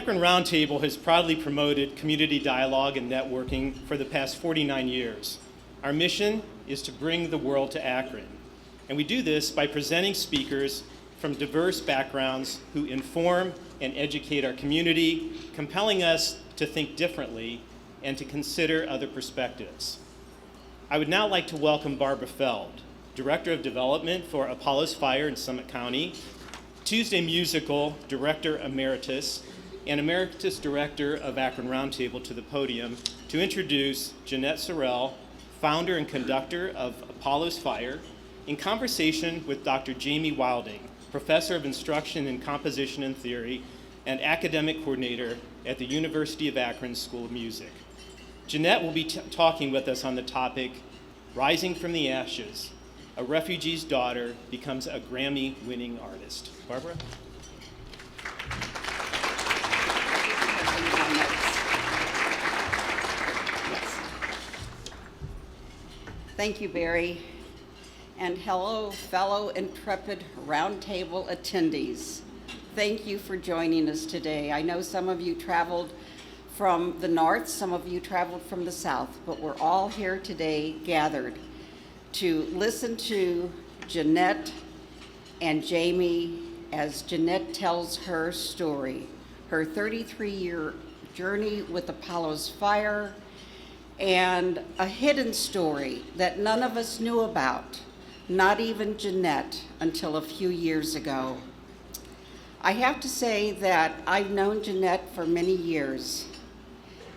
Akron Roundtable has proudly promoted community dialogue and networking for the past 49 years. Our mission is to bring the world to Akron, and we do this by presenting speakers from diverse backgrounds who inform and educate our community, compelling us to think differently and to consider other perspectives. I would now like to welcome Barbara Feld, Director of Development for Apollo's Fire in Summit County, Tuesday Musical Director Emeritus, and Emeritus Director of Akron Roundtable, to the podium to introduce Jeanette Sorrell, founder and conductor of Apollo's Fire, in conversation with Dr. Jamie Wilding, Professor of Instruction in Composition and Theory and Academic Coordinator at the University of Akron School of Music. Jeanette will be talking with us on the topic, Rising from the Ashes, a refugee's daughter becomes a Grammy-winning artist. Barbara? Thank you, Barry. And hello, fellow intrepid roundtable attendees. Thank you for joining us today. I know some of you traveled from the north, some of you traveled from the south, but we're all here today gathered to listen to Jeanette and Jamie as Jeanette tells her story, her 33-year journey with Apollo's Fire, and a hidden story that none of us knew about, not even Jeanette, until a few years ago. I have to say that I've known Jeanette for many years,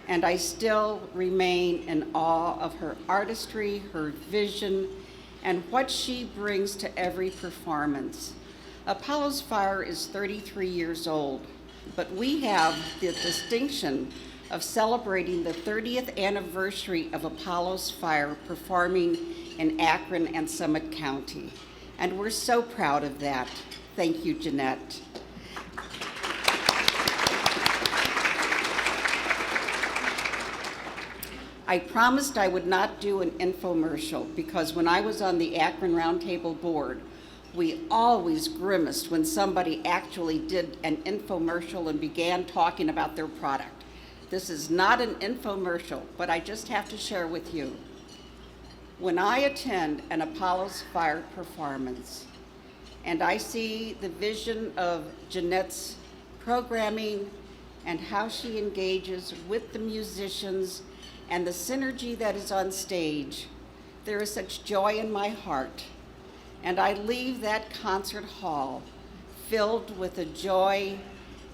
and I still remain in awe of her artistry, her vision, and what she brings to every performance. Apollo's Fire is 33 years old, but we have the distinction of celebrating the 30th anniversary of Apollo's Fire performing in Akron and Summit County. And we're so proud of that. Thank you, Jeanette. I promised I would not do an infomercial because when I was on the Akron Roundtable board, we always grimaced when somebody actually did an infomercial and began talking about their product. This is not an infomercial, but I just have to share with you. When I attend an Apollo's Fire performance and I see the vision of Jeanette's programming and how she engages with the musicians and the synergy that is on stage, there is such joy in my heart. And I leave that concert hall filled with a joy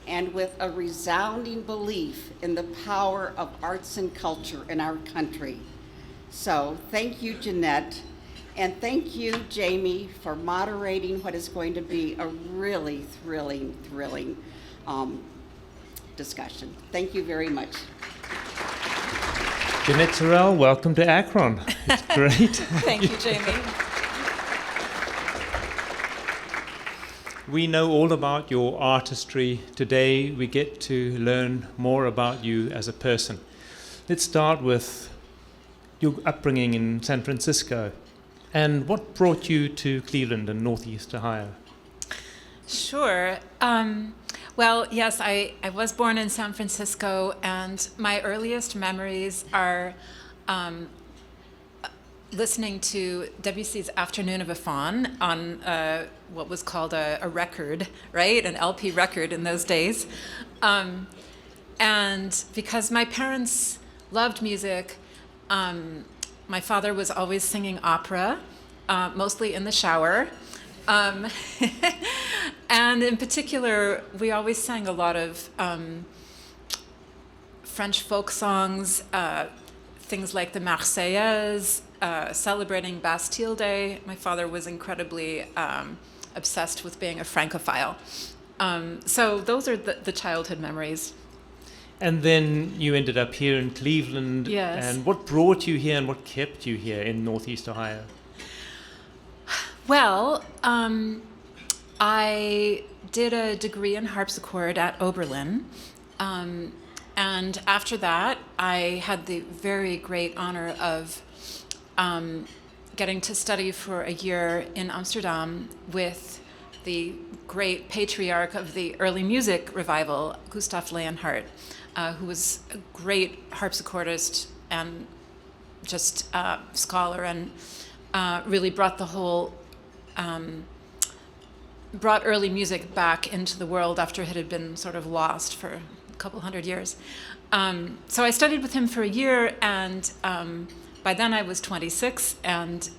and with a resounding belief in the power of arts and culture in our country. So thank you, Jeanette, and thank you, Jamie, for moderating what is going to be a really thrilling discussion. Thank you very much. Jeanette Sorrell, welcome to Akron. It's great. Thank you, Jamie. We know all about your artistry. Today we get to learn more about you as a person. Let's start with your upbringing in San Francisco and what brought you to Cleveland and Northeast Ohio. Sure. Well, yes, I was born in San Francisco, and my earliest memories are listening to WC's Afternoon of a Faun on what was called a record, right? An LP record in those days. And because my parents loved music, my father was always singing opera, mostly in the shower. And in particular, we always sang a lot of French folk songs, things like the Marseillaise, celebrating Bastille Day. My father was incredibly obsessed with being a Francophile. So those are the childhood memories. And then you ended up here in Cleveland. Yes. And what brought you here and what kept you here in Northeast Ohio? Well, I did a degree in harpsichord at Oberlin. And after that, I had the very great honor of getting to study for a year in Amsterdam with the great patriarch of the early music revival, Gustav Leonhardt, who was a great harpsichordist and just scholar, and really brought the whole brought early music back into the world after it had been sort of lost for a couple hundred years. So I studied with him for a year, and by then I was 26 and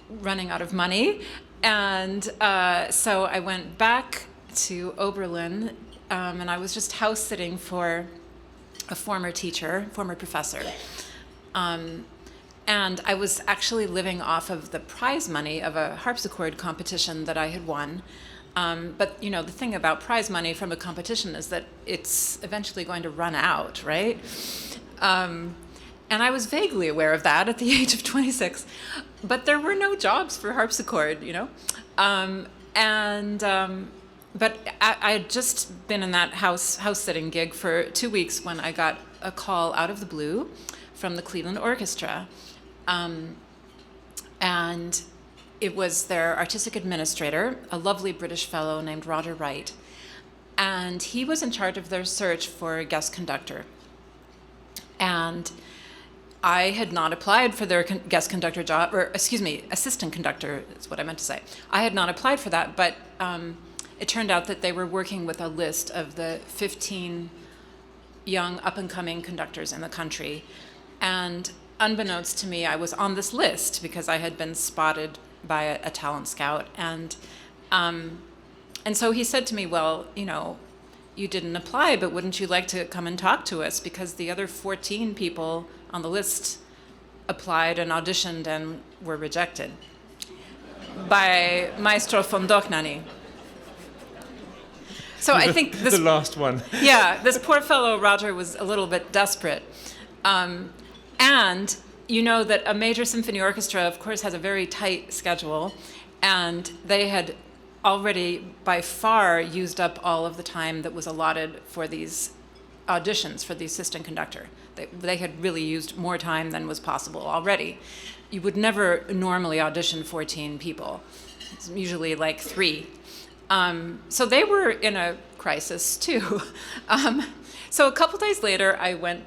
running out of money. And so I went back to Oberlin, and I was just house sitting for a former teacher, former professor. And I was actually living off of the prize money of a harpsichord competition that I had won. But you know, the thing about prize money from a competition is that it's eventually going to run out, right? And I was vaguely aware of that at the age of 26, but there were no jobs for harpsichord, you know? But I had just been in that house sitting gig for 2 weeks when I got a call out of the blue from the Cleveland Orchestra. And it was their artistic administrator, a lovely British fellow named Roger Wright. And he was in charge of their search for a guest conductor. And I had not applied for their guest conductor job, or excuse me, assistant conductor is what I meant to say. I had not applied for that, but it turned out that they were working with a list of the 15 young up-and-coming conductors in the country. And unbeknownst to me, I was on this list because I had been spotted by a talent scout. And so he said to me, well, you know, you didn't apply, but wouldn't you like to come and talk to us? Because the other 14 people on the list applied and auditioned and were rejected by Maestro von Dohnanyi. So I think this... The last one. Yeah, this poor fellow, Roger, was a little bit desperate. And you know that a major symphony orchestra, of course, has a very tight schedule, and they had already by far used up all of the time that was allotted for these auditions for the assistant conductor. They had really used more time than was possible already. You would never normally audition 14 people. It's usually like 3. So they were in a crisis too. So a couple days later, I went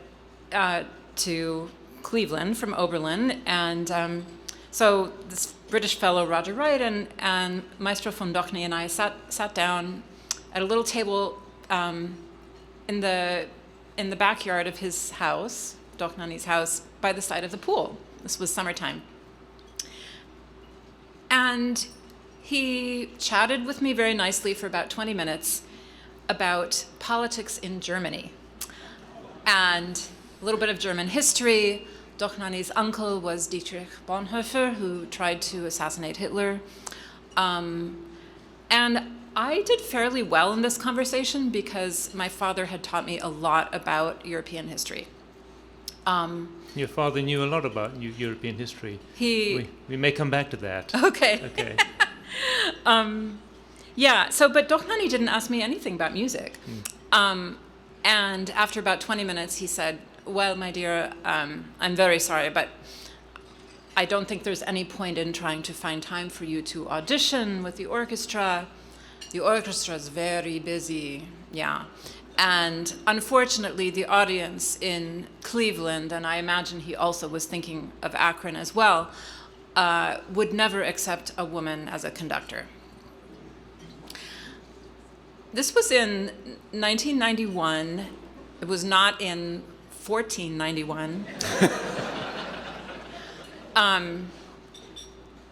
to Cleveland from Oberlin, and so this British fellow, Roger Wright, and Maestro von Dohnanyi and I sat down at a little table in the backyard of his house, Dohnanyi's house, by the side of the pool. This was summertime. And he chatted with me very nicely for about 20 minutes about politics in Germany and a little bit of German history. Dohnanyi's uncle was Dietrich Bonhoeffer, who tried to assassinate Hitler. And I did fairly well in this conversation because my father had taught me a lot about European history. Your father knew a lot about European history. We may come back to that. Okay. Okay. Yeah, but Dohnanyi didn't ask me anything about music. And after about 20 minutes, he said, well, my dear, I'm very sorry, but I don't think there's any point in trying to find time for you to audition with the orchestra. The orchestra is very busy, yeah. And unfortunately, the audience in Cleveland, and I imagine he also was thinking of Akron as well, would never accept a woman as a conductor. This was in 1991. It was not in 1491.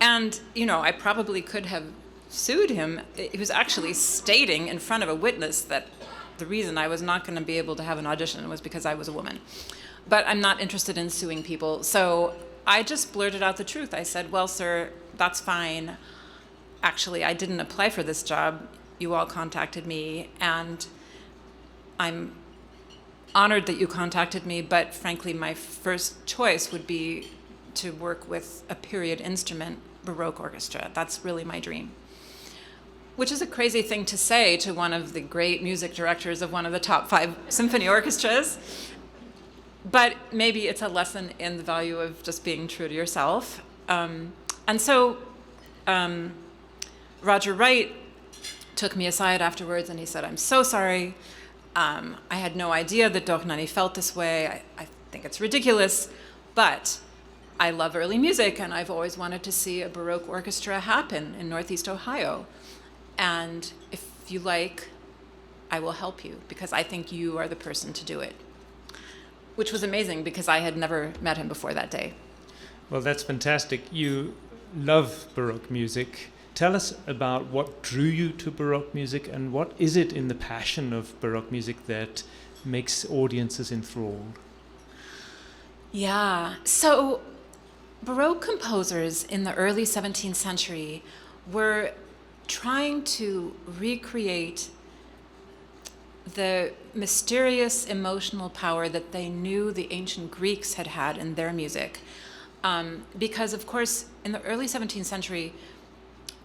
And, you know, I probably could have sued him. He was actually stating in front of a witness that the reason I was not going to be able to have an audition was because I was a woman. But I'm not interested in suing people. So I just blurted out the truth. I said, well, sir, that's fine. Actually, I didn't apply for this job. You all contacted me, and I'm honored that you contacted me, but frankly, my first choice would be to work with a period instrument Baroque orchestra. That's really my dream. Which is a crazy thing to say to one of the great music directors of one of the top 5 symphony orchestras. But maybe it's a lesson in the value of just being true to yourself. And so Roger Wright took me aside afterwards and he said, "I'm so sorry. I had no idea that Dohnányi felt this way. I think it's ridiculous, but I love early music and I've always wanted to see a Baroque orchestra happen in Northeast Ohio. And if you like, I will help you because I think you are the person to do it." Which was amazing because I had never met him before that day. Well, that's fantastic. You love Baroque music. Tell us about what drew you to Baroque music and what is it in the passion of Baroque music that makes audiences enthralled? Yeah, so Baroque composers in the early 17th century were trying to recreate the mysterious emotional power that they knew the ancient Greeks had had in their music. Because, of course, in the early 17th century,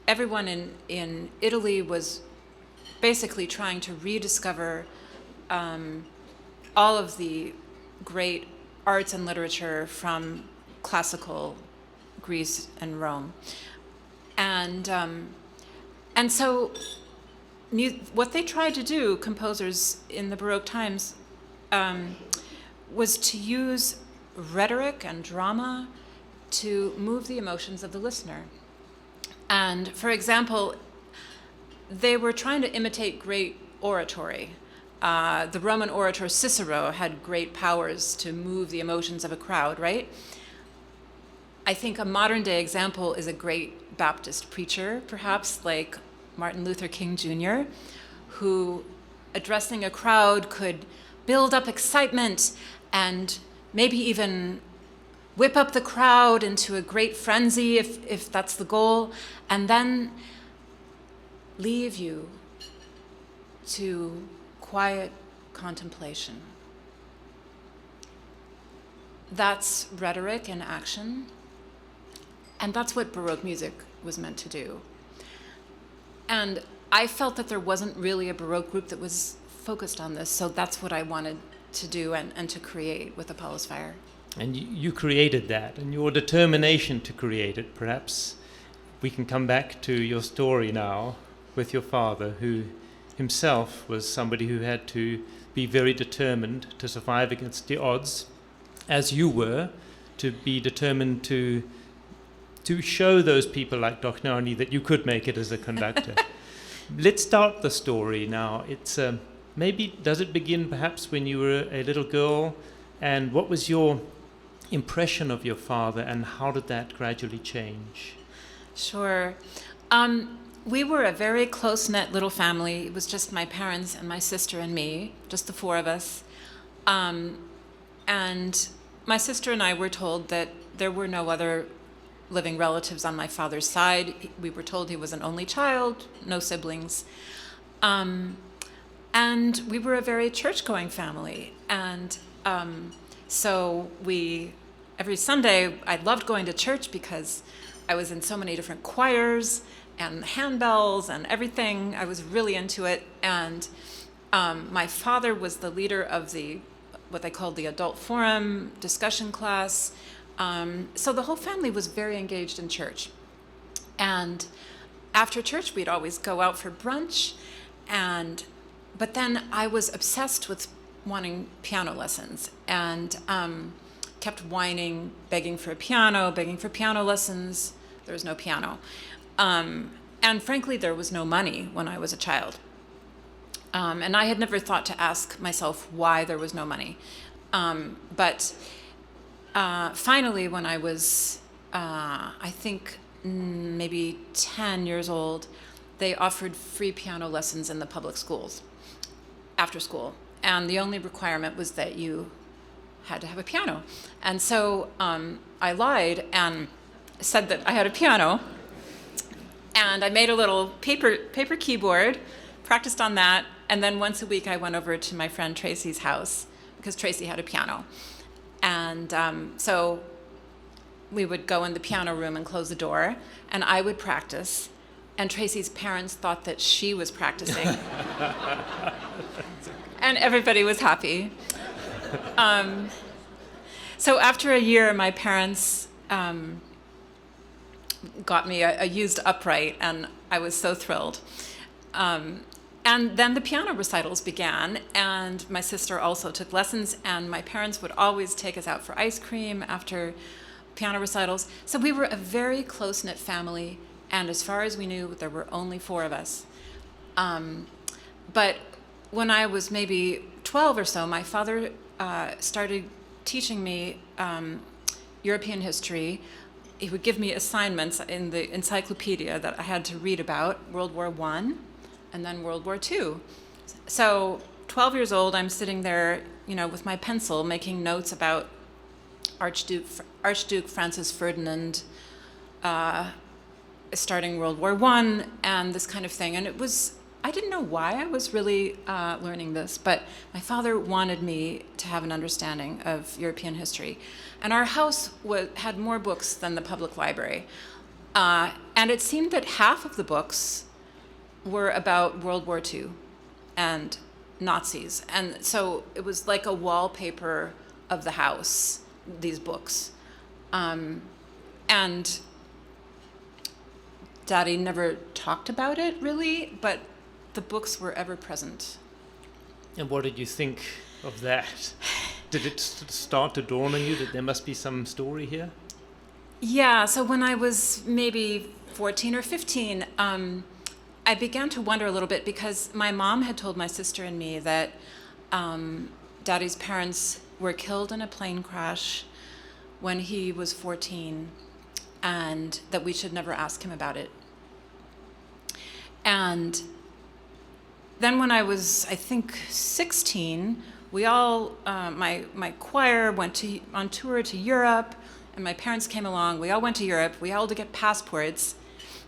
everyone in Italy was basically trying to rediscover all of the great arts and literature from classical Greece and Rome. And so what they tried to do, composers in the Baroque times, was to use rhetoric and drama to move the emotions of the listener. And for example, they were trying to imitate great oratory. The Roman orator Cicero had great powers to move the emotions of a crowd, right? I think a modern day example is a great Baptist preacher, perhaps like Martin Luther King Jr., who, addressing a crowd, could build up excitement and maybe even whip up the crowd into a great frenzy if that's the goal, and then leave you to quiet contemplation. That's rhetoric in action, and that's what Baroque music was meant to do. And I felt that there wasn't really a Baroque group that was focused on this, so that's what I wanted to do and to create with Apollo's Fire. And you created that, and your determination to create it, perhaps we can come back to your story now with your father, who himself was somebody who had to be very determined to survive against the odds, as you were, to be determined to show those people like Dohnányi that you could make it as a conductor. Let's start the story now. It's maybe, does it begin perhaps when you were a little girl? And what was your impression of your father, and how did that gradually change? Sure. We were a very close-knit little family. It was just my parents and my sister and me, just the four of us. And my sister and I were told that there were no other living relatives on my father's side. We were told he was an only child, no siblings. And we were a very church-going family. And so every Sunday, I loved going to church because I was in so many different choirs and handbells and everything. I was really into it. And my father was the leader of what they called the adult forum discussion class. So the whole family was very engaged in church. And after church, we'd always go out for brunch. But then I was obsessed with wanting piano lessons and kept whining, begging for piano lessons. There was no piano. And frankly, there was no money when I was a child. And I had never thought to ask myself why there was no money. But finally, when I was, I think, maybe 10 years old, they offered free piano lessons in the public schools after school. And the only requirement was that you had to have a piano. And so I lied and said that I had a piano. And I made a little paper keyboard, practiced on that, and then once a week I went over to my friend Tracy's house because Tracy had a piano. And so we would go in the piano room and close the door, and I would practice. And Tracy's parents thought that she was practicing. And everybody was happy. So after a year, my parents got me a used upright, and I was so thrilled. And then the piano recitals began, and my sister also took lessons, and my parents would always take us out for ice cream after piano recitals. So we were a very close-knit family, and as far as we knew, there were only 4 of us. But when I was maybe 12 or so, my father started teaching me European history. He would give me assignments in the encyclopedia that I had to read about, World War I and then World War II. So 12 years old, I'm sitting there, with my pencil making notes about Archduke Francis Ferdinand starting World War I and this kind of thing. And I didn't know why I was really learning this, but my father wanted me to have an understanding of European history. And our house had more books than the public library. And it seemed that half of the books were about World War II and Nazis. And so it was like a wallpaper of the house, these books. And Daddy never talked about it, really, but the books were ever present. And what did you think of that? Did it start to dawn on you that there must be some story here? Yeah, so when I was maybe 14 or 15, I began to wonder a little bit because my mom had told my sister and me that Daddy's parents were killed in a plane crash when he was 14 and that we should never ask him about it. And then when I was, I think, 16, we all, my choir went on tour to Europe, and my parents came along. We all went to Europe. We all had to get passports.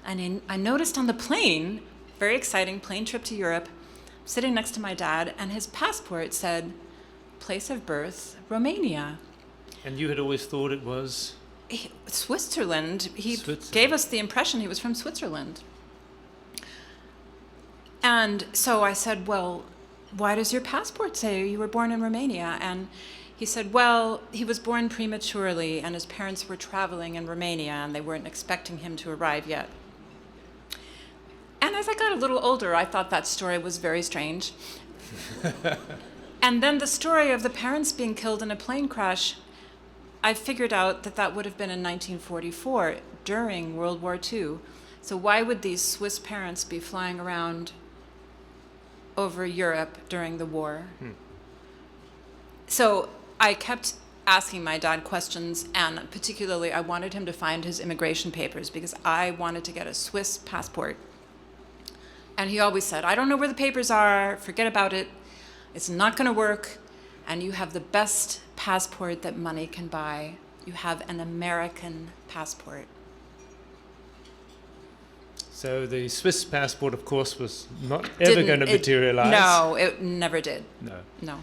And I noticed on the plane, very exciting plane trip to Europe, sitting next to my dad, and his passport said, place of birth, Romania. And you had always thought it was? Switzerland. He Switzerland. gave us the impression he was from Switzerland. And so I said, well, why does your passport say you were born in Romania? And he said, well, he was born prematurely and his parents were traveling in Romania and they weren't expecting him to arrive yet. And as I got a little older, I thought that story was very strange. And then the story of the parents being killed in a plane crash, I figured out that would have been in 1944 during World War II. So why would these Swiss parents be flying around over Europe during the war? So I kept asking my dad questions, and particularly I wanted him to find his immigration papers because I wanted to get a Swiss passport. And he always said, I don't know where the papers are, forget about it, it's not going to work, and you have the best passport that money can buy. You have an American passport. So the Swiss passport, of course, was not ever going to materialize. No, it never did. No.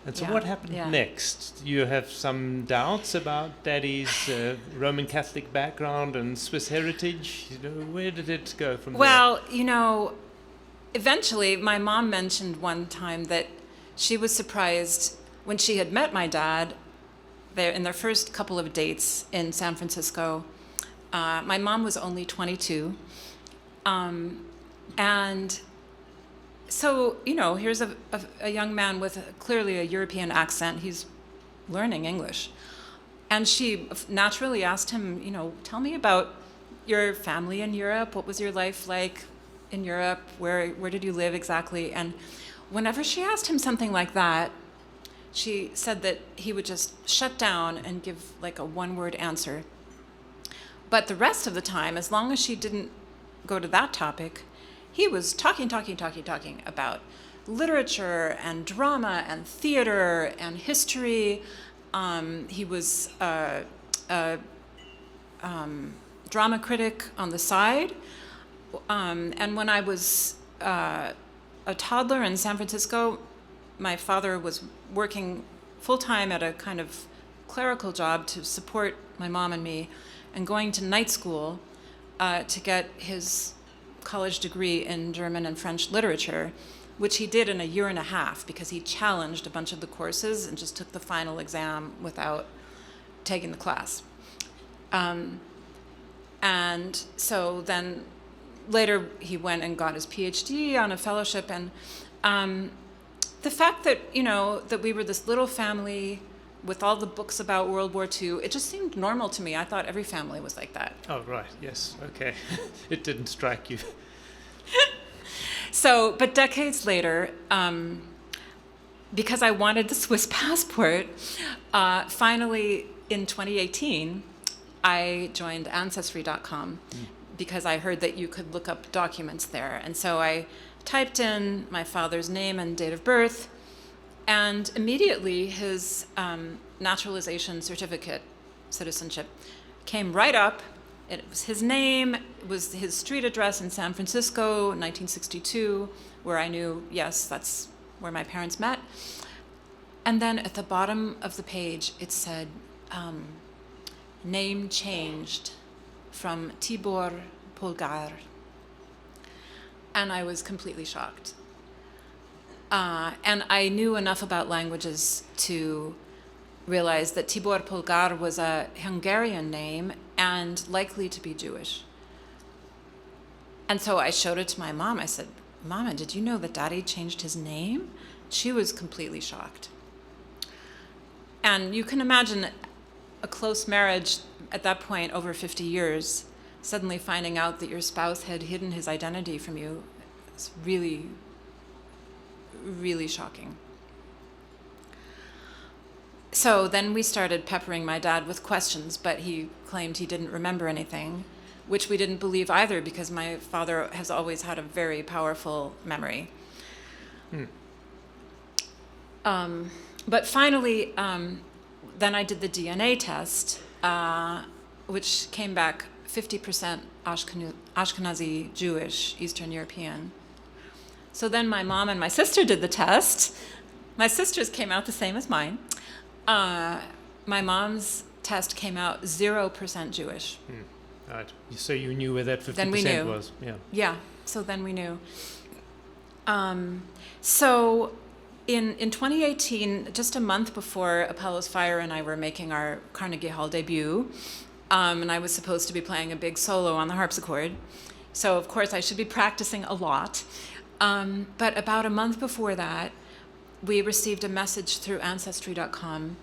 And so Yeah, what happened yeah. next? You have some doubts about Daddy's Roman Catholic background and Swiss heritage. Where did it go from there? Well, eventually my mom mentioned one time that she was surprised when she had met my dad in their first couple of dates in San Francisco. My mom was only 22. And so, here's a young man with clearly a European accent. He's learning English. And she naturally asked him, tell me about your family in Europe. What was your life like in Europe? Where did you live exactly? And whenever she asked him something like that, she said that he would just shut down and give like a one-word answer. But the rest of the time, as long as she didn't go to that topic, he was talking about literature and drama and theater and history. He was a drama critic on the side. And when I was a toddler in San Francisco, my father was working full-time at a kind of clerical job to support my mom and me, and going to night school to get his college degree in German and French literature, which he did in a year and a half because he challenged a bunch of the courses and just took the final exam without taking the class. And so then later he went and got his PhD on a fellowship, and the fact that, you know, that we were this little family with all the books about World War II, it just seemed normal to me. I thought every family was like that. Oh, right. Yes. Okay. It didn't strike you. So, but decades later, because I wanted the Swiss passport, finally in 2018, I joined Ancestry.com because I heard that you could look up documents there. And so I typed in my father's name and date of birth, and immediately his naturalization certificate, citizenship, came right up. It was his name, it was his street address in San Francisco, 1962, where I knew, yes, that's where my parents met. And then at the bottom of the page, it said, name changed from Tibor Polgar. And I was completely shocked. And I knew enough about languages to realize that Tibor Polgar was a Hungarian name and likely to be Jewish. And so I showed it to my mom. I said, Mama, did you know that Daddy changed his name? She was completely shocked. And you can imagine a close marriage at that point, over 50 years, suddenly finding out that your spouse had hidden his identity from you. It's really, really shocking. So then we started peppering my dad with questions, but he claimed he didn't remember anything, which we didn't believe either, because my father has always had a very powerful memory. But finally, then I did the DNA test, which came back 50% Ashkenazi Jewish, Eastern European. So then my mom and my sister did the test. My sister's came out the same as mine. My mom's test came out 0% Jewish. Right. So you knew where that 50% Then we knew. was. Yeah. Yeah, so then we knew. So in 2018, just a month before Apollo's Fire and I were making our Carnegie Hall debut, and I was supposed to be playing a big solo on the harpsichord. So of course I should be practicing a lot. But about a month before that, we received a message through Ancestry.com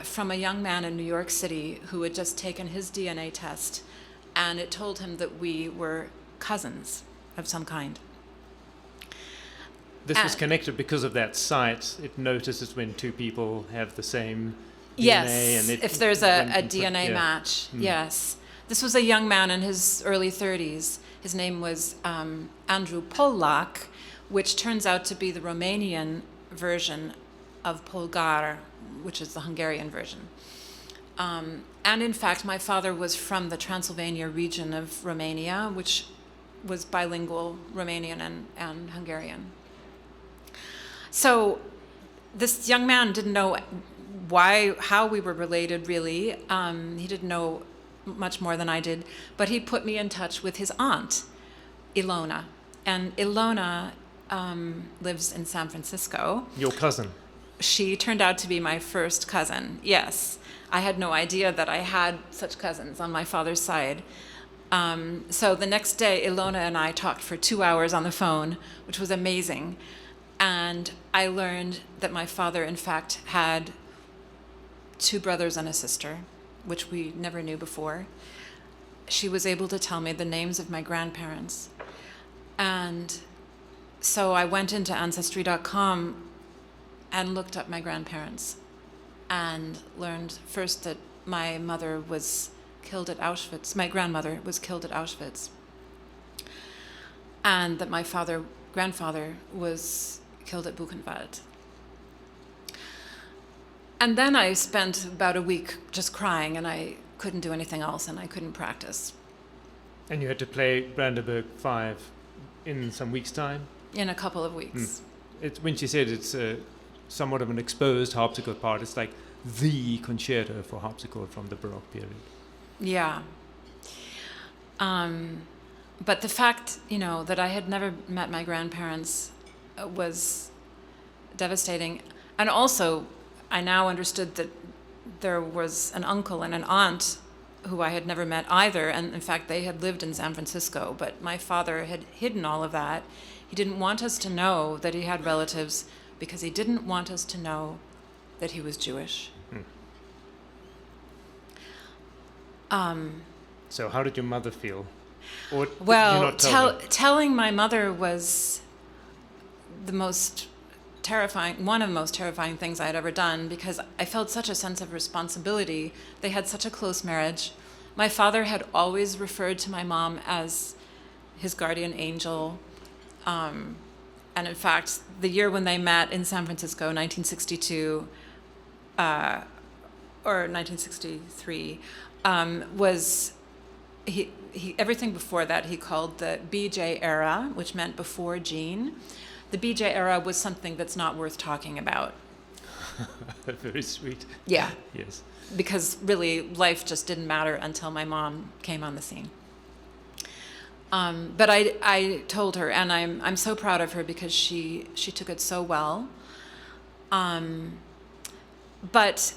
from a young man in New York City who had just taken his DNA test, and it told him that we were cousins of some kind. This was connected because of that site. It notices when two people have the same DNA. Yes, And if there's a when- DNA yeah. match, yes. This was a young man in his early 30s. His name was Andrew Polak, which turns out to be the Romanian version of Polgar, which is the Hungarian version. And in fact, my father was from the Transylvania region of Romania, which was bilingual Romanian and Hungarian. So this young man didn't know how we were related, really. He didn't know much more than I did, but he put me in touch with his aunt, Ilona. And Ilona lives in San Francisco. Your cousin. She turned out to be my first cousin, yes. I had no idea that I had such cousins on my father's side. So the next day, Ilona and I talked for 2 hours on the phone, which was amazing. And I learned that my father, in fact, had 2 brothers and a sister, which we never knew before. She was able to tell me the names of my grandparents. And so I went into Ancestry.com and looked up my grandparents and learned first that my mother was killed at Auschwitz. My grandmother was killed at Auschwitz. And that my grandfather was killed at Buchenwald. And then I spent about a week just crying, and I couldn't do anything else, and I couldn't practice. And you had to play Brandenburg 5 in some weeks' time? In a couple of weeks. When she said it's somewhat of an exposed harpsichord part, it's like the concerto for harpsichord from the Baroque period. Yeah. But the fact, that I had never met my grandparents was devastating. And also, I now understood that there was an uncle and an aunt who I had never met either. And in fact, they had lived in San Francisco, but my father had hidden all of that. He didn't want us to know that he had relatives because he didn't want us to know that he was Jewish. So how did your mother feel? Or did you Well, not tell her? telling my mother was the most terrifying, one of the most terrifying things I had ever done, because I felt such a sense of responsibility. They had such a close marriage. My father had always referred to my mom as his guardian angel. And in fact, the year when they met in San Francisco, 1962, or 1963, was he everything before that he called the BJ era, which meant before Gene. The BJ era was something that's not worth talking about. Very sweet. Yeah, Yes. because really life just didn't matter until my mom came on the scene. But I told her, and I'm so proud of her because she took it so well. But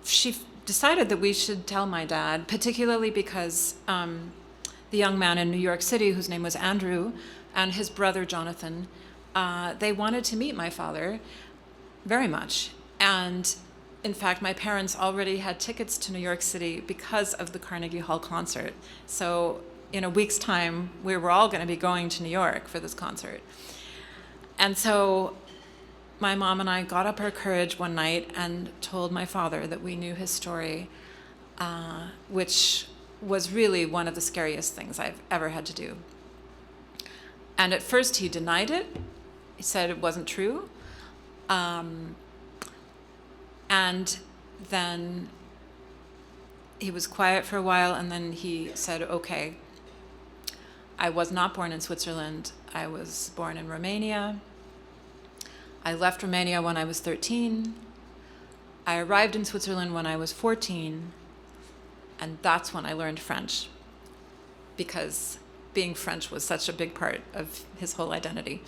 she decided that we should tell my dad, particularly because the young man in New York City, whose name was Andrew, and his brother Jonathan, they wanted to meet my father very much. And in fact, my parents already had tickets to New York City because of the Carnegie Hall concert. So in a week's time, we were all going to be going to New York for this concert. And so my mom and I got up our courage one night and told my father that we knew his story, which was really one of the scariest things I've ever had to do. And at first he denied it. He said it wasn't true. And then he was quiet for a while, and then he said, okay, I was not born in Switzerland. I was born in Romania. I left Romania when I was 13. I arrived in Switzerland when I was 14, and that's when I learned French, because being French was such a big part of his whole identity.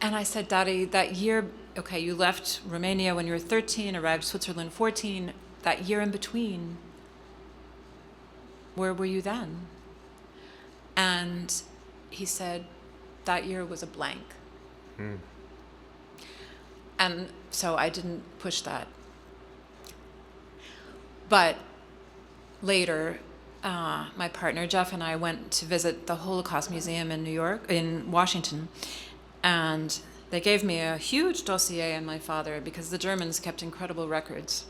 And I said, Daddy, that year, okay, you left Romania when you were 13, arrived Switzerland 14, that year in between, where were you then? And he said, that year was a blank. And so I didn't push that. But later, my partner Jeff and I went to visit the Holocaust Museum in Washington, and they gave me a huge dossier on my father because the Germans kept incredible records.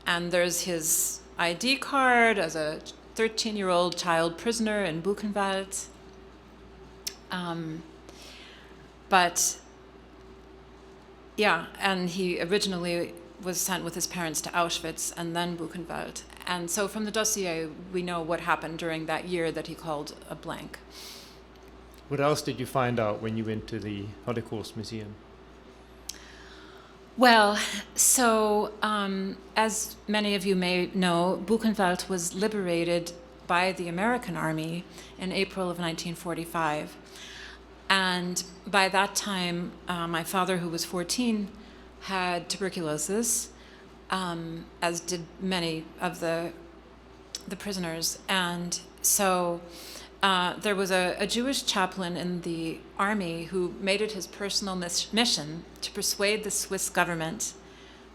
And there's his ID card as a 13-year-old child prisoner in Buchenwald. But yeah, and he originally was sent with his parents to Auschwitz and then Buchenwald. And so from the dossier, we know what happened during that year that he called a blank. What else did you find out when you went to the Holocaust Museum? Well, so as many of you may know, Buchenwald was liberated by the American Army in April of 1945. And by that time, my father, who was 14, had tuberculosis, as did many of the prisoners. And so there was a Jewish chaplain in the army who made it his personal mission to persuade the Swiss government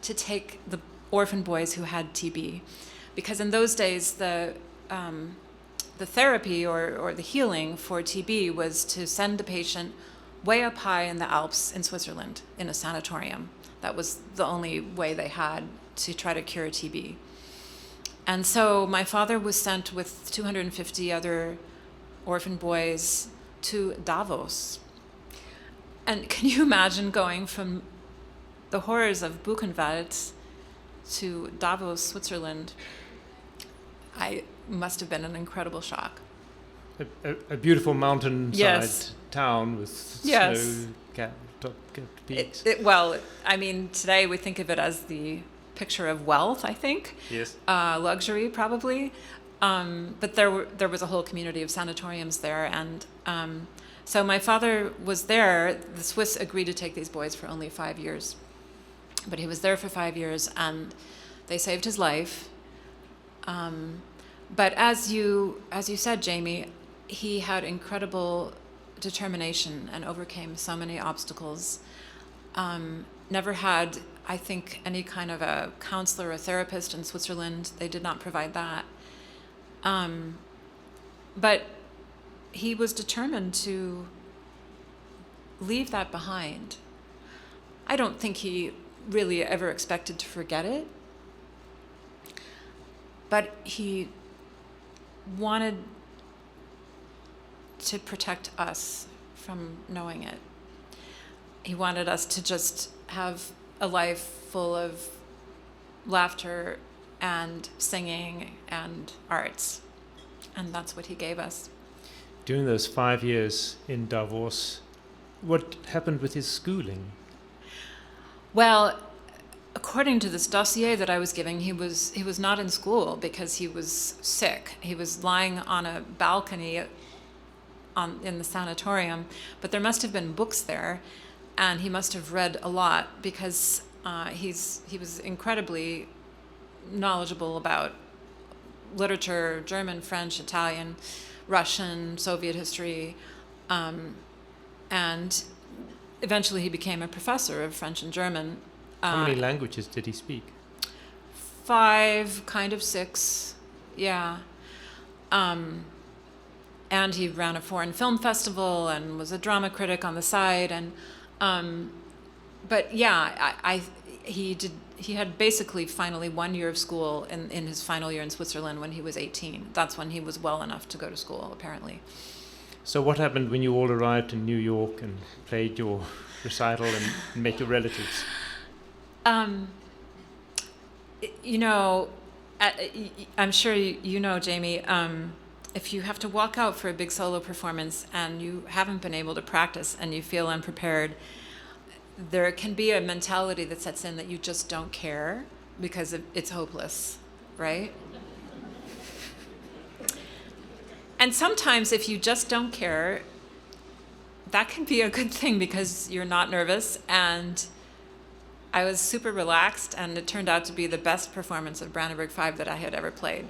to take the orphan boys who had TB. Because in those days, the therapy or the healing for TB was to send the patient way up high in the Alps in Switzerland in a sanatorium. That was the only way they had to try to cure TB. And so my father was sent with 250 other orphan boys to Davos. And can you imagine going from the horrors of Buchenwald to Davos, Switzerland? I must have been an incredible shock. A beautiful mountainside Yes. town with Yes. snow-capped peaks. Well, I mean, today we think of it as the picture of wealth, I think. Yes. Luxury, probably. But there was a whole community of sanatoriums there. And so my father was there. The Swiss agreed to take these boys for only 5 years. But he was there for 5 years, and they saved his life. But as you said, Jamie, he had incredible determination and overcame so many obstacles. Never had, I think, any kind of a counselor or therapist in Switzerland. They did not provide that. But he was determined to leave that behind. I don't think he really ever expected to forget it, but he wanted to protect us from knowing it. He wanted us to just have a life full of laughter and singing and arts, and that's what he gave us. During those 5 years in Davos, what happened with his schooling? Well, according to this dossier that I was giving, he was not in school because he was sick. He was lying on a balcony in the sanatorium, but there must have been books there, and he must have read a lot because he was incredibly knowledgeable about literature, German, French, Italian, Russian, Soviet history, and eventually he became a professor of French and German. How many languages did he speak? 5, kind of 6, yeah. And he ran a foreign film festival and was a drama critic on the side. And but yeah, he had basically finally 1 year of school in his final year in Switzerland when he was 18. That's when he was well enough to go to school, apparently. So what happened when you all arrived in New York and played your recital and met your relatives? You know, I'm sure you know, Jamie, if you have to walk out for a big solo performance and you haven't been able to practice and you feel unprepared, there can be a mentality that sets in that you just don't care because it's hopeless, right? And sometimes if you just don't care, that can be a good thing because you're not nervous. And I was super relaxed, and it turned out to be the best performance of Brandenburg 5 that I had ever played.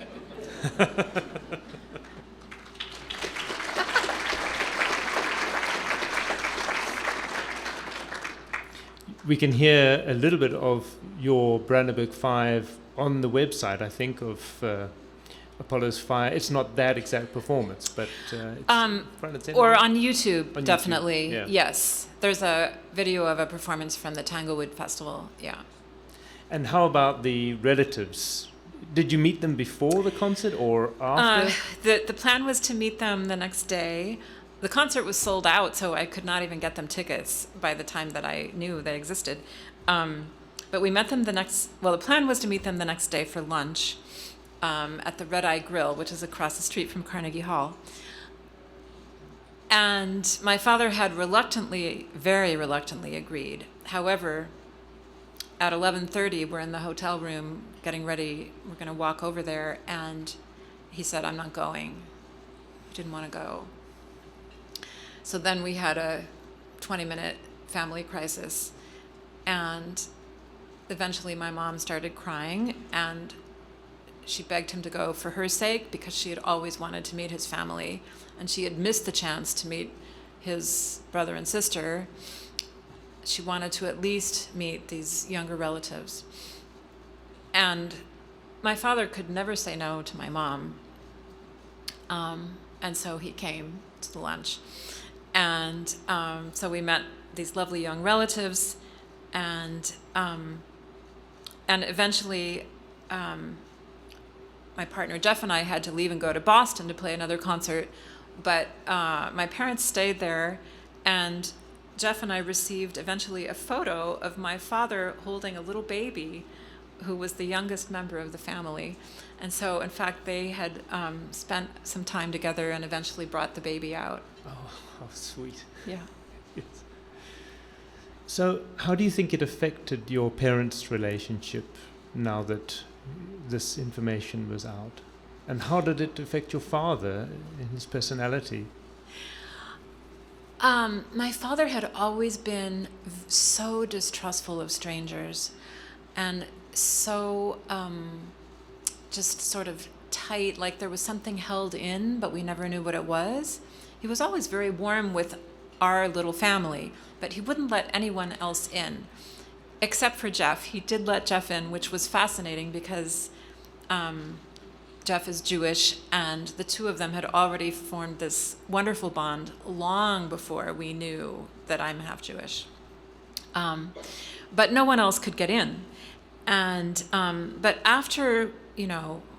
We can hear a little bit of your Brandenburg 5 on the website, I think, of Apollo's Fire. It's not that exact performance, but it's front and center. Or on YouTube, On YouTube, definitely. yeah. Yes. There's a video of a performance from the Tanglewood Festival, yeah. And how about the relatives? Did you meet them before the concert or after? The plan was to meet them the next day. The concert was sold out, so I could not even get them tickets by the time that I knew they existed. But we met them the plan was to meet them the next day for lunch at the Red Eye Grill, which is across the street from Carnegie Hall. And my father had very reluctantly agreed. However, at 11:30, we're in the hotel room getting ready. We're going to walk over there, and he said, "I'm not going." He didn't want to go. So then we had a 20-minute family crisis, and eventually my mom started crying, and she begged him to go for her sake because she had always wanted to meet his family, and she had missed the chance to meet his brother and sister. She wanted to at least meet these younger relatives. And my father could never say no to my mom. And so he came to the lunch. And so we met these lovely young relatives, and eventually my partner Jeff and I had to leave and go to Boston to play another concert, but my parents stayed there, and Jeff and I received eventually a photo of my father holding a little baby who was the youngest member of the family. And so, in fact, they had spent some time together and eventually brought the baby out. Oh, how sweet. Yeah. Yes. So, how do you think it affected your parents' relationship now that this information was out? And how did it affect your father in his personality? My father had always been so distrustful of strangers and so just sort of tight, like there was something held in, but we never knew what it was. He was always very warm with our little family, but he wouldn't let anyone else in, except for Jeff. He did let Jeff in, which was fascinating because Jeff is Jewish, and the two of them had already formed this wonderful bond long before we knew that I'm half Jewish. But no one else could get in. And but after,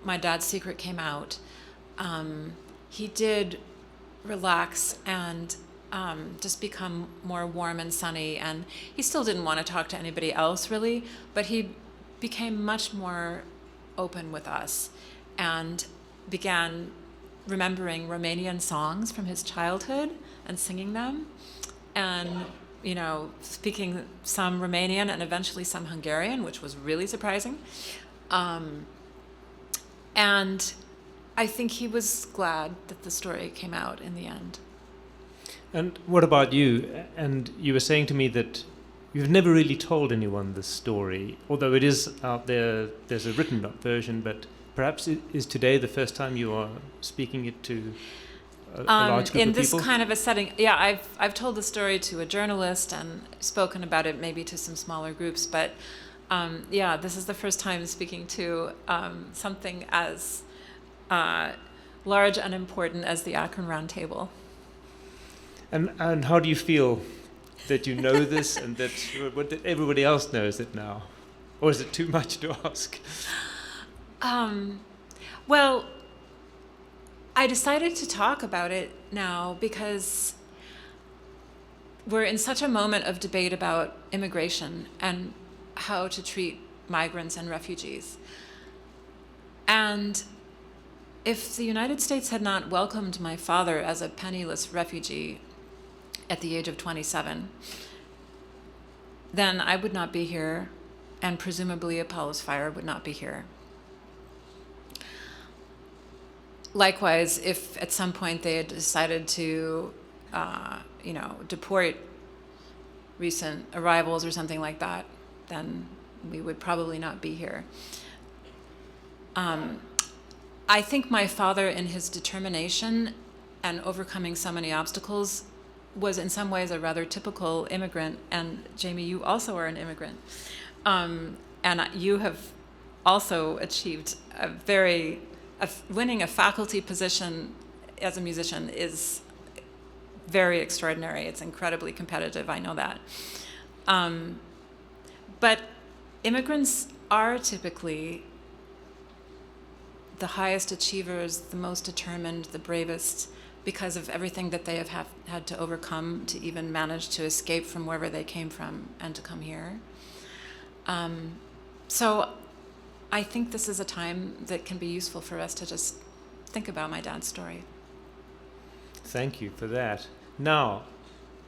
my dad's secret came out, he did relax and just become more warm and sunny. And he still didn't want to talk to anybody else, really, but he became much more open with us and began remembering Romanian songs from his childhood and singing them. And speaking some Romanian and eventually some Hungarian, which was really surprising. And I think he was glad that the story came out in the end. And what about you? And you were saying to me that you've never really told anyone this story, although it is out there, there's a written version, but perhaps it is today the first time you are speaking it to a large group in of this people? kind of a setting. Yeah, I've told the story to a journalist and spoken about it maybe to some smaller groups, but this is the first time speaking to something as large and important as the Akron Round Table. And how do you feel that you know this and that everybody else knows it now? Or is it too much to ask? Well, I decided to talk about it now because we're in such a moment of debate about immigration and how to treat migrants and refugees. And if the United States had not welcomed my father as a penniless refugee at the age of 27, then I would not be here, and presumably Apollo's Fire would not be here. Likewise, if at some point they had decided to, deport recent arrivals or something like that, then we would probably not be here. I think my father, in his determination and overcoming so many obstacles, was in some ways a rather typical immigrant. And Jamie, you also are an immigrant. And you have also achieved winning a faculty position as a musician is very extraordinary. It's incredibly competitive, I know that. But immigrants are typically the highest achievers, the most determined, the bravest, because of everything that they have had to overcome to even manage to escape from wherever they came from and to come here. So I think this is a time that can be useful for us to just think about my dad's story. Thank you for that. Now,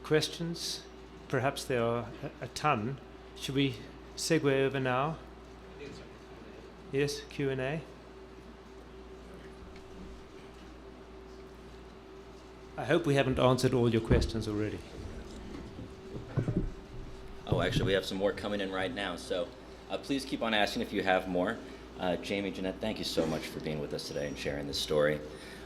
questions? Perhaps there are a ton. Should we segue over now? Yes, Q&A. I hope we haven't answered all your questions already. Oh, actually, we have some more coming in right now, so please keep on asking if you have more. Jamie, Jeanette, thank you so much for being with us today and sharing this story.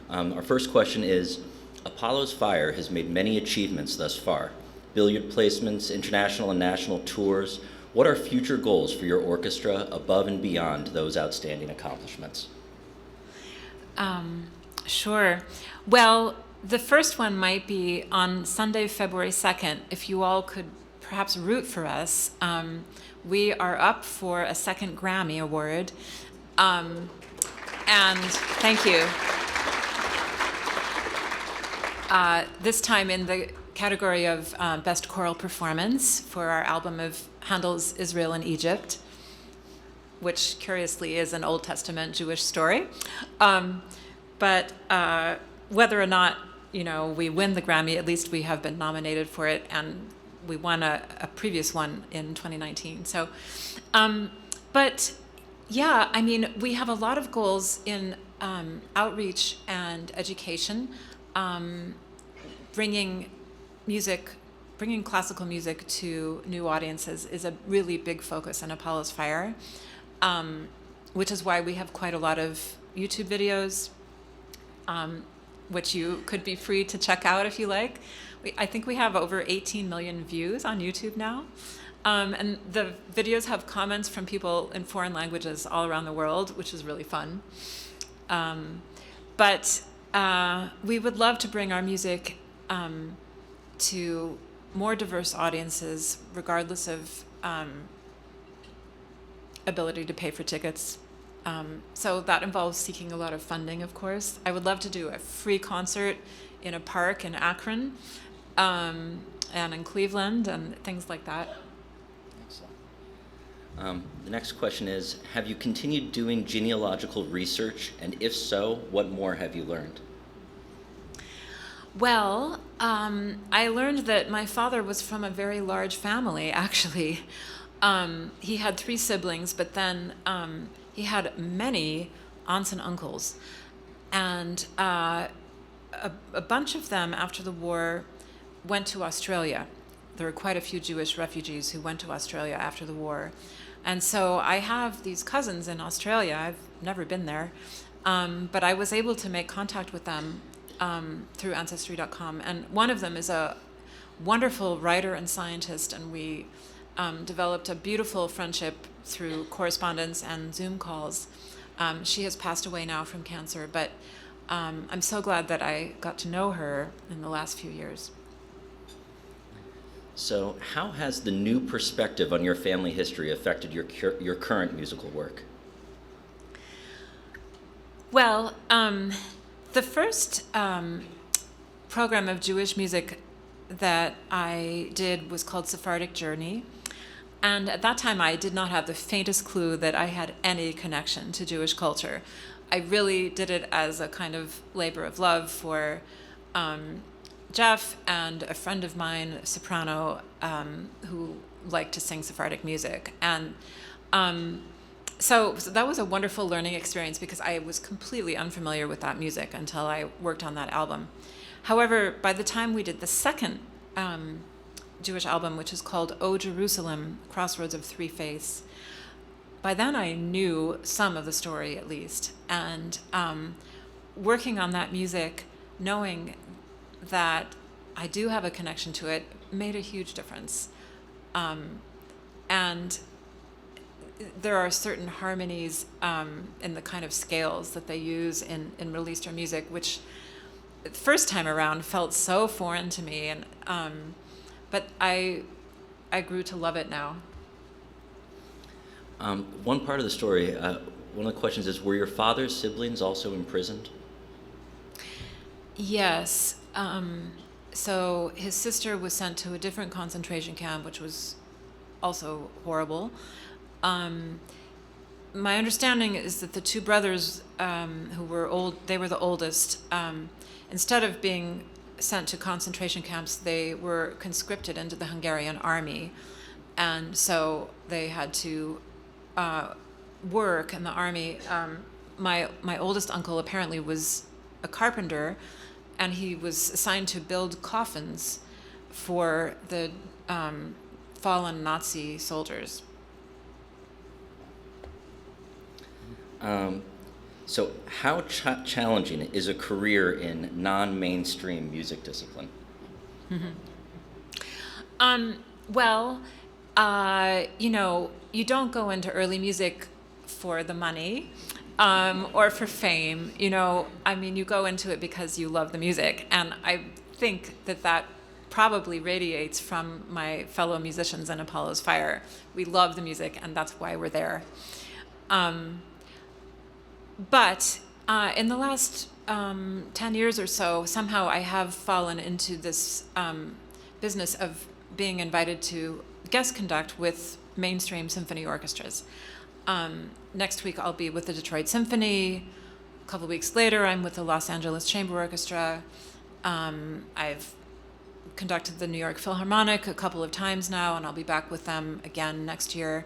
Our first question is, Apollo's Fire has made many achievements thus far. Billiard placements, international and national tours. What are future goals for your orchestra above and beyond those outstanding accomplishments? Sure. Well, the first one might be on Sunday, February 2nd. If you all could perhaps root for us. We are up for a second Grammy Award. And thank you. This time in the category of Best Choral Performance for our album of Handel's Israel and Egypt, which curiously is an Old Testament Jewish story. But whether or not we win the Grammy, at least we have been nominated for it, and we won a previous one in 2019. So, but yeah, I mean, we have a lot of goals in outreach and education. Bringing classical music to new audiences is a really big focus in Apollo's Fire. which is why we have quite a lot of YouTube videos, which you could be free to check out if you like. I think we have over 18 million views on YouTube now. And the videos have comments from people in foreign languages all around the world, which is really fun. But we would love to bring our music to more diverse audiences, regardless of ability to pay for tickets. So that involves seeking a lot of funding, of course. I would love to do a free concert in a park in Akron and in Cleveland and things like that. Excellent. The next question is, have you continued doing genealogical research? And if so, what more have you learned? Well, I learned that my father was from a very large family, actually. He had 3 siblings, but then he had many aunts and uncles. And a bunch of them, after the war, went to Australia. There were quite a few Jewish refugees who went to Australia after the war. And so I have these cousins in Australia. I've never been there. But I was able to make contact with them through Ancestry.com. And one of them is a wonderful writer and scientist, and we developed a beautiful friendship through correspondence and Zoom calls. She has passed away now from cancer, but I'm so glad that I got to know her in the last few years. So, how has the new perspective on your family history affected your current musical work? Well, the first program of Jewish music that I did was called Sephardic Journey. And at that time, I did not have the faintest clue that I had any connection to Jewish culture. I really did it as a kind of labor of love for Jeff and a friend of mine, soprano, who liked to sing Sephardic music. And so that was a wonderful learning experience because I was completely unfamiliar with that music until I worked on that album. However, by the time we did the second Jewish album, which is called O Jerusalem, Crossroads of Three Faiths, by then I knew some of the story at least. And working on that music, knowing that I do have a connection to it, made a huge difference. And there are certain harmonies in the kind of scales that they use in Middle Eastern music, which the first time around felt so foreign to me, and but I grew to love it now. One part of the story, one of the questions is, were your father's siblings also imprisoned? Yes. So his sister was sent to a different concentration camp, which was also horrible. My understanding is that the 2 brothers who were old, they were the oldest, instead of being sent to concentration camps, they were conscripted into the Hungarian army. And so they had to work in the army. My oldest uncle apparently was a carpenter, and he was assigned to build coffins for the fallen Nazi soldiers. So how challenging is a career in non-mainstream music discipline? Well, you don't go into early music for the money or for fame. You go into it because you love the music. And I think that probably radiates from my fellow musicians in Apollo's Fire. We love the music, and that's why we're there. But in the last 10 years or so, somehow I have fallen into this business of being invited to guest conduct with mainstream symphony orchestras. Next week I'll be with the Detroit Symphony. A couple weeks later I'm with the Los Angeles Chamber Orchestra. I've conducted the New York Philharmonic a couple of times now, and I'll be back with them again next year.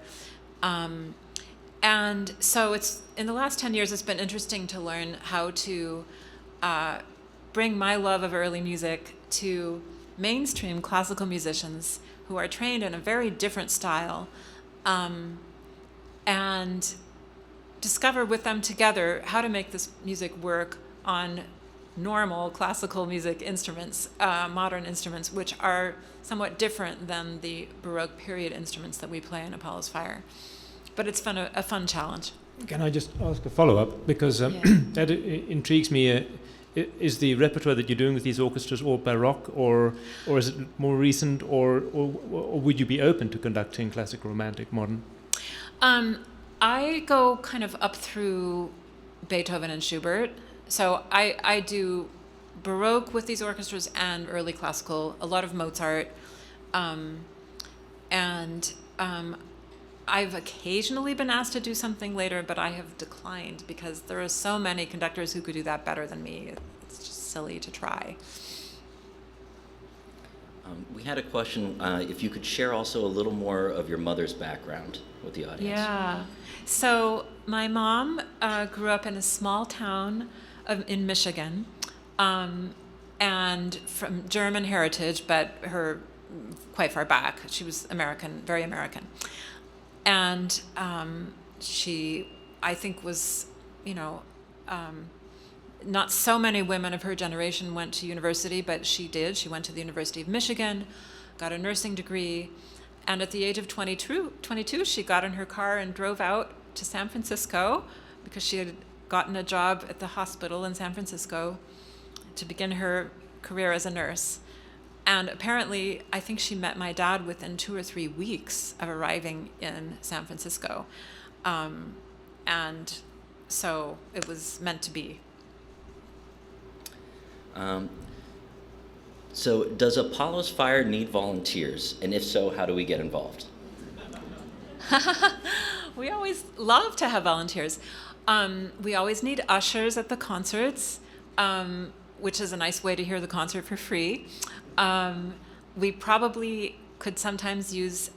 And so in the last 10 years, it's been interesting to learn how to bring my love of early music to mainstream classical musicians who are trained in a very different style. And discover with them together how to make this music work on normal classical music instruments, modern instruments, which are somewhat different than the Baroque period instruments that we play in Apollo's Fire. But it's a fun challenge. Can I just ask a follow-up? Because Yeah. that intrigues me. Is the repertoire that you're doing with these orchestras all Baroque, or is it more recent, or would you be open to conducting classical, romantic, modern? I go kind of up through Beethoven and Schubert. So I do Baroque with these orchestras and early classical, a lot of Mozart. I've occasionally been asked to do something later, but I have declined because there are so many conductors who could do that better than me. It's just silly to try. We had a question, if you could share also a little more of your mother's background with the audience. Yeah. So my mom grew up in a small town in Michigan, and from German heritage, but her quite far back. She was American, very American. And she, I think, was, not so many women of her generation went to university, but she did. She went to the University of Michigan, got a nursing degree, and at the age of 22, she got in her car and drove out to San Francisco because she had gotten a job at the hospital in San Francisco to begin her career as a nurse. And apparently, I think she met my dad within 2 or 3 weeks of arriving in San Francisco. And so it was meant to be. So does Apollo's Fire need volunteers? And if so, how do we get involved? We always love to have volunteers. We always need ushers at the concerts, which is a nice way to hear the concert for free. We probably could sometimes use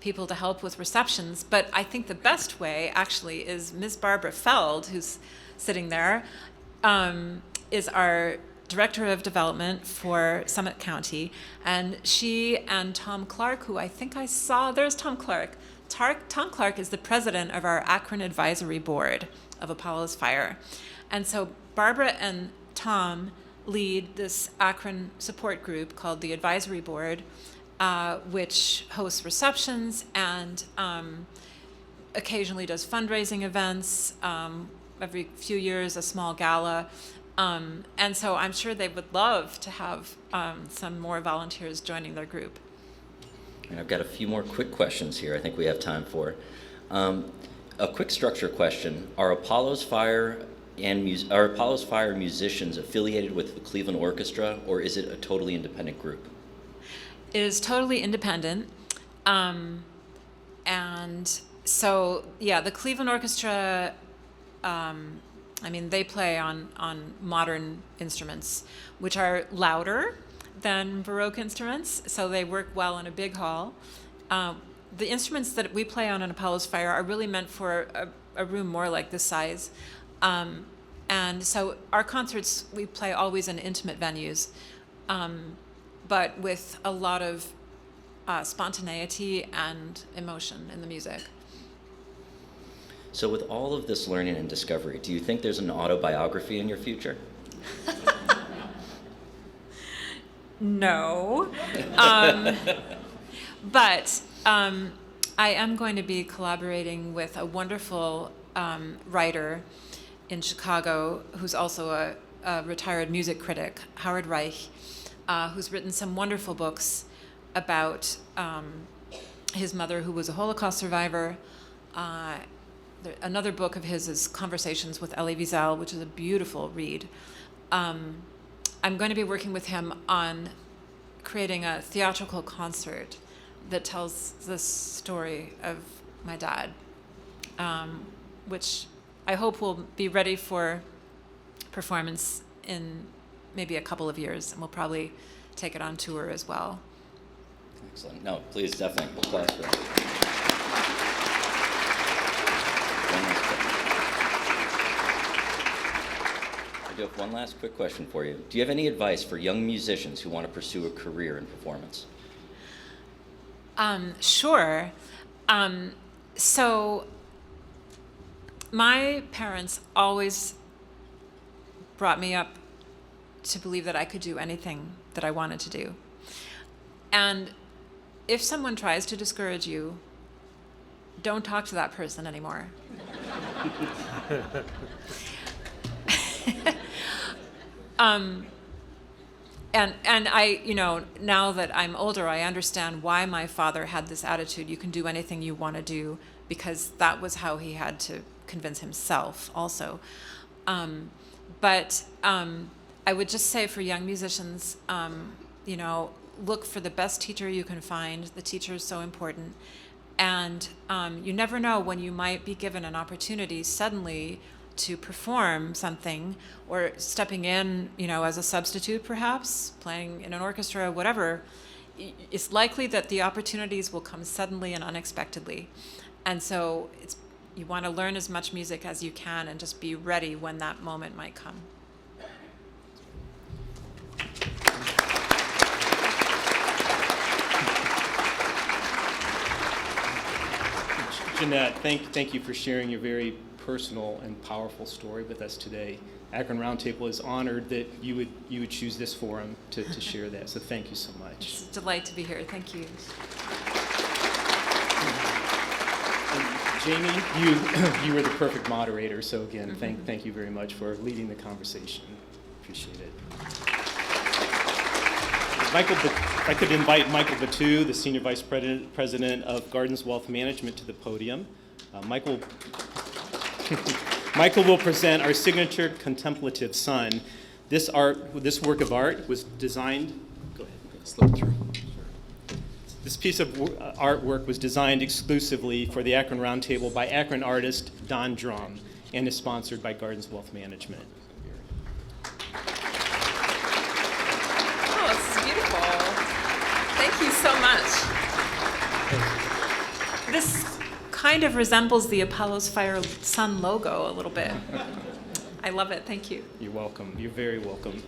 people to help with receptions, but I think the best way actually is Ms. Barbara Feld, who's sitting there, is our Director of Development for Summit County, and she and Tom Clark, who I think I saw, there's Tom Clark. Tom Clark is the president of our Akron Advisory Board of Apollo's Fire. And so Barbara and Tom lead this Akron support group called the Advisory Board, which hosts receptions and occasionally does fundraising events, every few years a small gala. And so I'm sure they would love to have some more volunteers joining their group. And I've got a few more quick questions here I think we have time for. A quick structure question. Are Apollo's Fire musicians affiliated with the Cleveland Orchestra, or is it a totally independent group? It is totally independent. And so, yeah, the Cleveland Orchestra, they play on modern instruments, which are louder than Baroque instruments, so they work well in a big hall. The instruments that we play on Apollo's Fire are really meant for a room more like this size. And so our concerts, we play always in intimate venues, but with a lot of spontaneity and emotion in the music. So with all of this learning and discovery, do you think there's an autobiography in your future? No. But I am going to be collaborating with a wonderful writer in Chicago who's also a retired music critic, Howard Reich, who's written some wonderful books about his mother, who was a Holocaust survivor. Another book of his is Conversations with Elie Wiesel, which is a beautiful read. I'm going to be working with him on creating a theatrical concert that tells the story of my dad, which I hope will be ready for performance in maybe a couple of years, and we'll probably take it on tour as well. Excellent. No, please, definitely. Applause for that. I do have one last quick question for you. Do you have any advice for young musicians who want to pursue a career in performance? Sure. So My parents always brought me up to believe that I could do anything that I wanted to do. And if someone tries to discourage you, don't talk to that person anymore. And I, now that I'm older, I understand why my father had this attitude. You can do anything you want to do, because that was how he had to convince himself also. But I would just say for young musicians, look for the best teacher you can find. The teacher is so important. And you never know when you might be given an opportunity suddenly to perform something, or stepping in, as a substitute perhaps, playing in an orchestra, whatever. It's likely that the opportunities will come suddenly and unexpectedly. And so you want to learn as much music as you can and just be ready when that moment might come. Jeanette, thank you for sharing your very personal and powerful story with us today. Akron Roundtable is honored that you would choose this forum to share that. So thank you so much. It's a delight to be here. Thank you. And Jamie, you were the perfect moderator. So again, thank you very much for leading the conversation. Appreciate it. If I could invite Michael Batu, the Senior Vice President of Gardens Wealth Management, to the podium. Michael will present our signature contemplative sun. This work of art was designed. Go ahead. Slip through. This piece of artwork was designed exclusively for the Akron Roundtable by Akron artist Don Drum, and is sponsored by Gardens Wealth Management. Oh, this is beautiful. Thank you so much. This kind of resembles the Apollo's Fire Sun logo a little bit. I love it. Thank you. You're welcome. You're very welcome.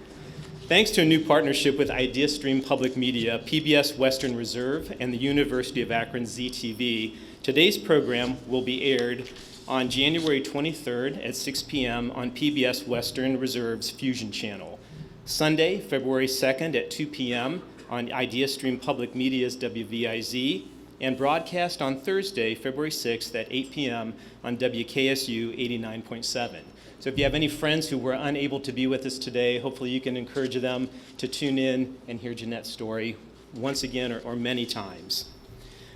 Thanks to a new partnership with IdeaStream Public Media, PBS Western Reserve, and the University of Akron ZTV, today's program will be aired on January 23rd at 6 p.m. on PBS Western Reserve's Fusion Channel. Sunday, February 2nd at 2 p.m. on IdeaStream Public Media's WVIZ, and broadcast on Thursday, February 6th at 8 p.m. on WKSU 89.7. So if you have any friends who were unable to be with us today, hopefully you can encourage them to tune in and hear Jeanette's story once again or many times.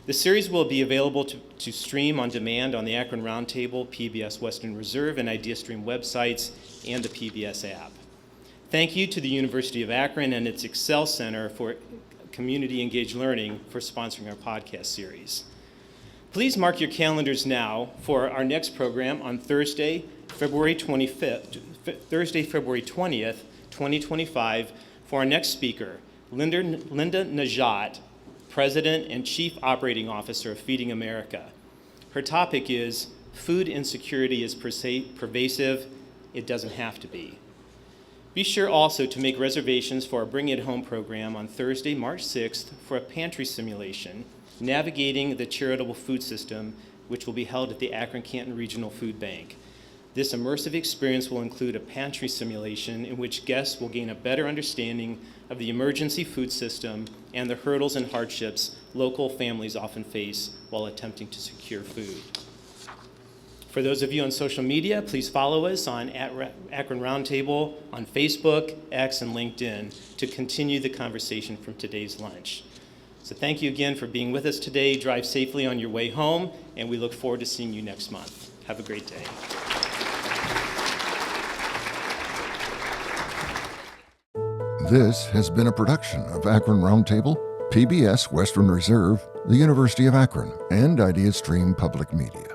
The series will be available to stream on demand on the Akron Roundtable, PBS Western Reserve, and IdeaStream websites, and the PBS app. Thank you to the University of Akron and its Excel Center for Community Engaged Learning for sponsoring our podcast series. Please mark your calendars now for our next program on Thursday, February 20th, 2025, for our next speaker, Linda Najat, President and Chief Operating Officer of Feeding America. Her topic is Food Insecurity is Pervasive, It Doesn't Have to Be. Be sure also to make reservations for our Bring It Home program on Thursday, March 6th for a pantry simulation, Navigating the Charitable Food System, which will be held at the Akron-Canton Regional Food Bank. This immersive experience will include a pantry simulation in which guests will gain a better understanding of the emergency food system and the hurdles and hardships local families often face while attempting to secure food. For those of you on social media, please follow us on Akron Roundtable on Facebook, X, and LinkedIn to continue the conversation from today's lunch. So thank you again for being with us today. Drive safely on your way home, and we look forward to seeing you next month. Have a great day. This has been a production of Akron Roundtable, PBS Western Reserve, the University of Akron, and IdeaStream Public Media.